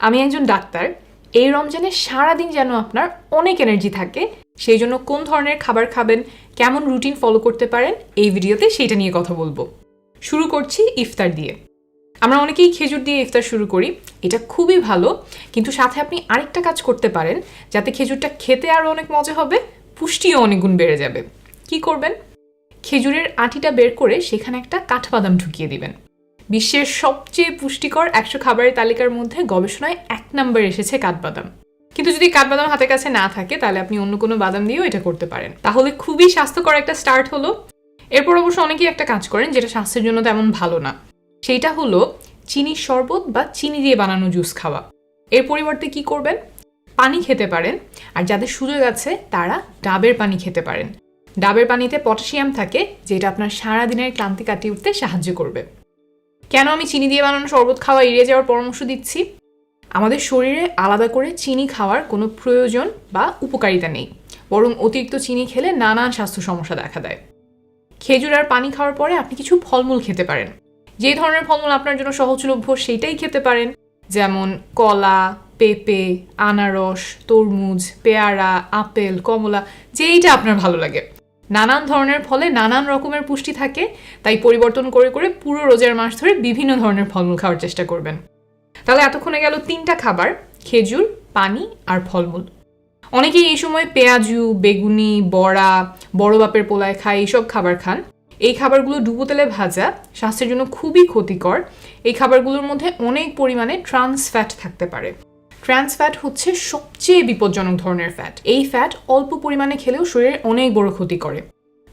আমি একজন ডাক্তার। এই রমজানে সারাদিন যেন আপনার অনেক এনার্জি থাকে, সেই জন্য কোন ধরনের খাবার খাবেন, কেমন রুটিন ফলো করতে পারেন, এই ভিডিওতে সেইটা নিয়ে কথা বলবো। শুরু করছি ইফতার দিয়ে। আমরা অনেকেই খেজুর দিয়ে ইফতার শুরু করি, এটা খুবই ভালো, কিন্তু সাথে আপনি আরেকটা কাজ করতে পারেন যাতে খেজুরটা খেতে আরও অনেক মজা হবে, পুষ্টিও অনেক গুণ বেড়ে যাবে। কি করবেন? খেজুরের আটিটা বের করে সেখানে একটা কাঠবাদাম ঢুকিয়ে দিবেন। বিশ্বের সবচেয়ে পুষ্টিকর 100 খাবারের তালিকার মধ্যে গবেষণায় 1 নম্বরে এসেছে কাঠবাদাম। কিন্তু যদি কাঠবাদাম হাতের কাছে না থাকে তাহলে আপনি অন্য কোনো বাদাম দিয়েও এটা করতে পারেন, তাহলে খুবই স্বাস্থ্যকর একটা স্টার্ট হলো। এরপর অবশ্য অনেকেই একটা কাজ করেন যেটা স্বাস্থ্যের জন্য তেমন ভালো না, সেইটা হলো চিনির শরবত বা চিনি দিয়ে বানানো জুস খাওয়া। এর পরিবর্তে কি করবেন? পানি খেতে পারেন, আর যাদের সুযোগ আছে তারা ডাবের পানি খেতে পারেন। ডাবের পানিতে পটাশিয়াম থাকে, যেটা আপনার সারাদিনের ক্লান্তি কাটিয়ে উঠতে সাহায্য করবে। কেন আমি চিনি দিয়ে বানানো শরবত খাওয়া এড়িয়ে যাওয়ার পরামর্শ দিচ্ছি? আমাদের শরীরে আলাদা করে চিনি খাওয়ার কোনো প্রয়োজন বা উপকারিতা নেই, বরং অতিরিক্ত চিনি খেলে নানান স্বাস্থ্য সমস্যা দেখা দেয়। খেজুর আর পানি খাওয়ার পরে আপনি কিছু ফলমূল খেতে পারেন। যে ধরনের ফলমূল আপনার জন্য সহজলভ্য সেইটাই খেতে পারেন, যেমন কলা, পেঁপে, আনারস, তরমুজ, পেয়ারা, আপেল, কমলা, যেইটা আপনার ভালো লাগে। নানান ধরনের ফলে নানান রকমের পুষ্টি থাকে, তাই পরিবর্তন করে করে পুরো রোজার মাস ধরে বিভিন্ন ধরনের ফলমূল খাওয়ার চেষ্টা করবেন। তাহলে এতক্ষণে গেল 3টা খাবার: খেজুর, পানি আর ফলমূল। অনেকেই এই সময় পেঁয়াজু, বেগুনি, বড়া, বড় বাপের পোলায় খায়, এইসব খাবার খান। এই খাবারগুলো ডুবো তেলে ভাজা, স্বাস্থ্যের জন্য খুবই ক্ষতিকর। এই খাবারগুলোর মধ্যে অনেক পরিমাণে ট্রান্স ফ্যাট থাকতে পারে। ট্রান্স ফ্যাট হচ্ছে সবচেয়ে বিপজ্জনক ধরনের ফ্যাট। এই ফ্যাট অল্প পরিমাণে খেলেও শরীরের অনেক বড় ক্ষতি করে।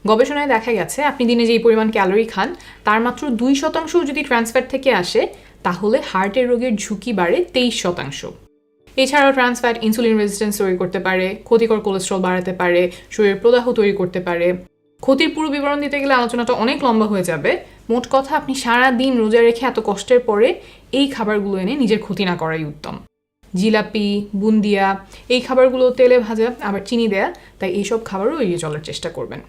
গবেষণায় দেখা গেছে আপনি দিনে যেই পরিমাণ ক্যালোরি খান তার মাত্র 2% যদি ট্রান্স ফ্যাট থেকে আসে, তাহলে হার্টের রোগের ঝুঁকি বাড়ে 23%। এছাড়াও ট্রান্স ফ্যাট ইনসুলিন রেজিস্ট্যান্স তৈরি করতে পারে, ক্ষতিকর কোলেস্ট্রল বাড়াতে পারে, শরীরের প্রদাহ তৈরি করতে পারে। ক্ষতির পুরো বিবরণ দিতে গেলে আলোচনাটা অনেক লম্বা হয়ে যাবে। মোট কথা, আপনি সারা দিন রোজা রেখে এত কষ্টের পরে এই খাবারগুলো এনে নিজের ক্ষতি না করাই উত্তম। জিলাপি, বুন্দিয়া, এই খাবারগুলো তেলে ভাজা, আবার চিনি দেয়া, তাই এইসব খাবারও এড়িয়ে চলার চেষ্টা করবেন।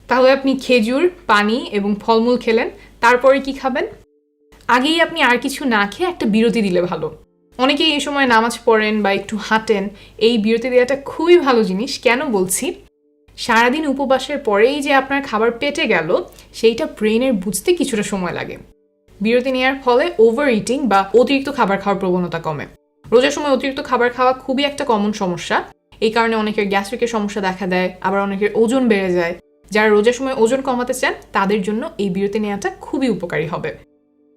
তাহলে আপনি খেজুর, পানি এবং ফলমূল খেলেন, তারপরে কি খাবেন? আগেই আপনি আর কিছু না খেয়ে একটা বিরতি দিলে ভালো। অনেকেই এই সময় নামাজ পড়েন বা একটু হাঁটেন, এই বিরতি দেওয়াটা খুবই ভালো জিনিস। কেন বলছি? সারাদিন উপবাসের পরেই যে আপনার খাবার পেটে গেল, সেইটা ব্রেনের বুঝতে কিছুটা সময় লাগে। বিরতি নেওয়ার ফলে ওভার ইটিং বা অতিরিক্ত খাবার খাওয়ার প্রবণতা কমে। রোজার সময় অতিরিক্ত খাবার খাওয়া খুবই একটা কমন সমস্যা। এই কারণে অনেকের গ্যাস্ট্রিকের সমস্যা দেখা দেয়, আবার অনেকের ওজন বেড়ে যায়। যারা রোজার সময় ওজন কমাতে চান তাদের জন্য এই বিরতি নেওয়াটা খুবই উপকারী হবে।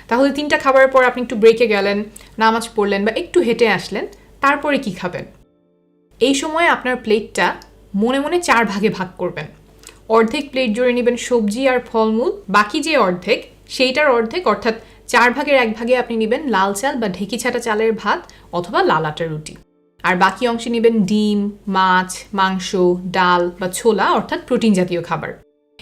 তাহলে 3টা খাবারের পর আপনি একটু ব্রেকে গেলেন, নামাজ পড়লেন বা একটু হেঁটে আসলেন, তারপরে কি খাবেন? এই সময় আপনার প্লেটটা মনে মনে 4 ভাগে ভাগ করবেন। অর্ধেক প্লেট জুড়ে নেবেন সবজি আর ফলমূল, বাকি যে অর্ধেক সেইটার অর্ধেক অর্থাৎ 4 ভাগের 1 ভাগে আপনি নেবেন লাল চাল বা ঢেকি ছাটা চালের ভাত অথবা লাল আটার রুটি। আর বাকি অংশে নেবেন ডিম, মাছ, মাংস, ডাল বা ছোলা অর্থাৎ প্রোটিন জাতীয় খাবার।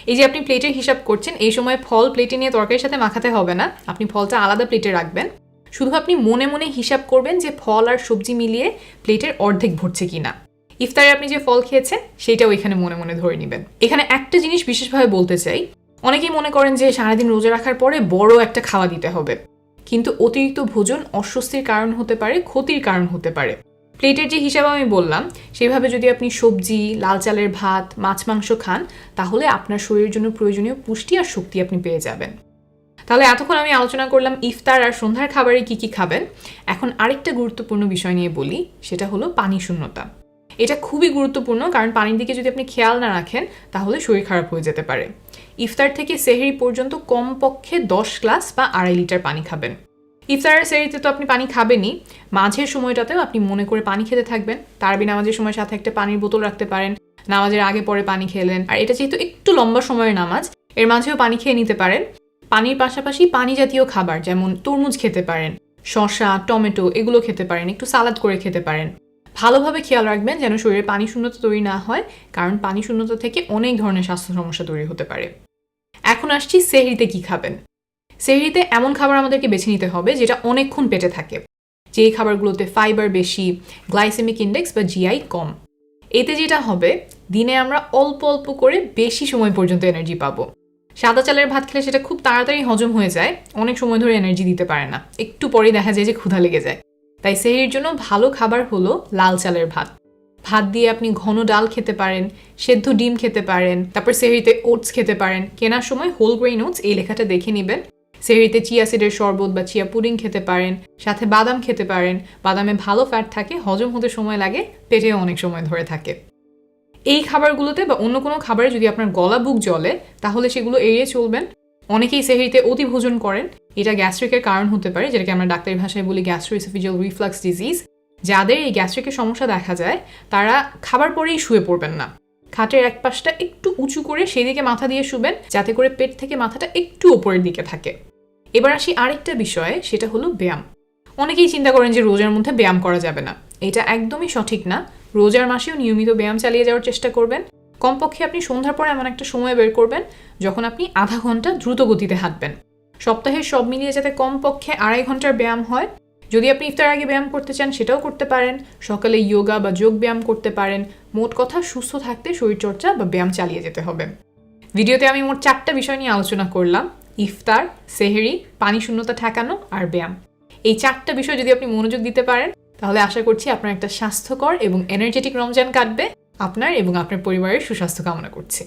এই যে আপনি প্লেটের হিসাব করছেন, এই সময় ফল প্লেটে নিয়ে তরকারির সাথে মাখাতে হবে না, আপনি ফলটা আলাদা প্লেটে রাখবেন। শুধু আপনি মনে মনে হিসাব করবেন যে ফল আর সবজি মিলিয়ে প্লেটের অর্ধেক ভরছে কিনা। ইফতারে আপনি যে ফল খেয়েছেন সেইটাও এখানে মনে মনে ধরে নেবেন। এখানে একটা জিনিস বিশেষভাবে বলতে চাই, অনেকেই মনে করেন যে সারাদিন রোজা রাখার পরে বড় একটা খাওয়া দিতে হবে, কিন্তু অতিরিক্ত ভোজন অস্বস্তির কারণ হতে পারে, ক্ষতির কারণ হতে পারে। প্লেটের যে হিসাব আমি বললাম সেভাবে যদি আপনি সবজি, লাল চালের ভাত, মাছ, মাংস খান, তাহলে আপনার শরীরের জন্য প্রয়োজনীয় পুষ্টি আর শক্তি আপনি পেয়ে যাবেন। তাহলে এতক্ষণ আমি আলোচনা করলাম ইফতার আর সন্ধ্যার খাবারে কি কি খাবেন। এখন আরেকটা গুরুত্বপূর্ণ বিষয় নিয়ে বলি, সেটা হলো পানি শূন্যতা। এটা খুবই গুরুত্বপূর্ণ, কারণ পানির দিকে যদি আপনি খেয়াল না রাখেন তাহলে শরীর খারাপ হয়ে যেতে পারে। ইফতার থেকে সেহরি পর্যন্ত কমপক্ষে 10 গ্লাস বা 2.5 লিটার পানি খাবেন। ইফতার আর সেহরিতে তো আপনি পানি খাবেনই, মাঝের সময়টাতেও আপনি মনে করে পানি খেতে থাকবেন। তারাবি নামাজের সময় সাথে একটা পানির বোতল রাখতে পারেন, নামাজের আগে পরে পানি খেলেন। আর এটা যেহেতু একটু লম্বা সময়ের নামাজ, এর মাঝেও পানি খেয়ে নিতে পারেন। পানির পাশাপাশি পানি জাতীয় খাবার যেমন তরমুজ খেতে পারেন, শসা, টমেটো এগুলো খেতে পারেন, একটু সালাদ করে খেতে পারেন। ভালোভাবে খেয়াল রাখবেন যেন শরীরে পানি শূন্যতা তৈরি না হয়, কারণ পানি শূন্যতা থেকে অনেক ধরনের স্বাস্থ্য সমস্যা তৈরি হতে পারে। এখন আসছি সেহরিতে কি খাবেন। সেহরিতে এমন খাবার আমাদেরকে বেছে নিতে হবে যেটা অনেকক্ষণ পেটে থাকে, যেই খাবারগুলোতে ফাইবার বেশি, গ্লাইসেমিক ইন্ডেক্স বা জিআই কম। এতে যেটা হবে, দিনে আমরা অল্প অল্প করে বেশি সময় পর্যন্ত এনার্জি পাবো। সাদা চালের ভাত খেলে সেটা খুব তাড়াতাড়ি হজম হয়ে যায়, অনেক সময় ধরে এনার্জি দিতে পারে না, একটু পরেই দেখা যায় যে ক্ষুধা লেগে যায়। তাই সেহরির জন্য ভালো খাবার হলো লাল চালের ভাত। ভাত দিয়ে আপনি ঘন ডাল খেতে পারেন, সেদ্ধ ডিম খেতে পারেন, তারপর সেহরিতে ওটস খেতে পারেন। কেনার সময় হোল গ্রেইন ওটস এই লেখাটা দেখে নেবেন। সেহরিতে চিয়া সিডের শরবত বা চিয়া পুডিং খেতে পারেন, সাথে বাদাম খেতে পারেন। বাদামে ভালো ফ্যাট থাকে, হজম হতে সময় লাগে, পেটেও অনেক সময় ধরে থাকে। এই খাবারগুলোতে বা অন্য কোনো খাবারে যদি আপনার গলা বুক জ্বলে তাহলে সেগুলো এড়িয়ে চলবেন। অনেকেই সেহরিতে অতি ভোজন করেন, এটা গ্যাস্ট্রিকের কারণ হতে পারে, যেটাকে আমরা ডাক্তারি ভাষায় বলি গ্যাস্ট্রোএসোফেজিয়াল রিফ্লাক্স ডিজিজ। যাদের এই গ্যাস্ট্রিকের সমস্যা দেখা যায় তারা খাবার পরেই শুয়ে পড়বেন না, খাটের এক পাশটা একটু উঁচু করে সেদিকে মাথা দিয়ে শুবেন, যাতে করে পেট থেকে মাথাটা একটু ওপরের দিকে থাকে। এবার আসি আরেকটা বিষয়ে, সেটা হলো ব্যায়াম। অনেকেই চিন্তা করেন যে রোজার মধ্যে ব্যায়াম করা যাবে না, এটা একদমই সঠিক না। রোজার মাসেও নিয়মিত ব্যায়াম চালিয়ে যাওয়ার চেষ্টা করবেন। কমপক্ষে আপনি সন্ধ্যার পর এমন একটা সময় বের করবেন যখন আপনি আধা ঘন্টা দ্রুত গতিতে হাঁটবেন। সপ্তাহে সব মিলিয়ে যাতে কমপক্ষে 2.5 ঘন্টার ব্যায়াম হয়। যদি আপনি ইফতার আগে ব্যায়াম করতে চান সেটাও করতে পারেন, সকালে যোগা বা যোগ ব্যায়াম করতে পারেন। মোট কথা, সুস্থ থাকতে শরীরচর্চা বা ব্যায়াম চালিয়ে যেতে হবে। ভিডিওতে আমি মোট 4টা বিষয় নিয়ে আলোচনা করলাম: ইফতার, সেহরি, পানি শূন্যতা ঠেকানো আর ব্যায়াম। এই 4টা বিষয় যদি আপনি মনোযোগ দিতে পারেন তাহলে আশা করছি আপনার একটা স্বাস্থ্যকর এবং এনার্জেটিক রমজান কাটবে। আপনার এবং আপনার পরিবারের সুস্বাস্থ্য কামনা করছি।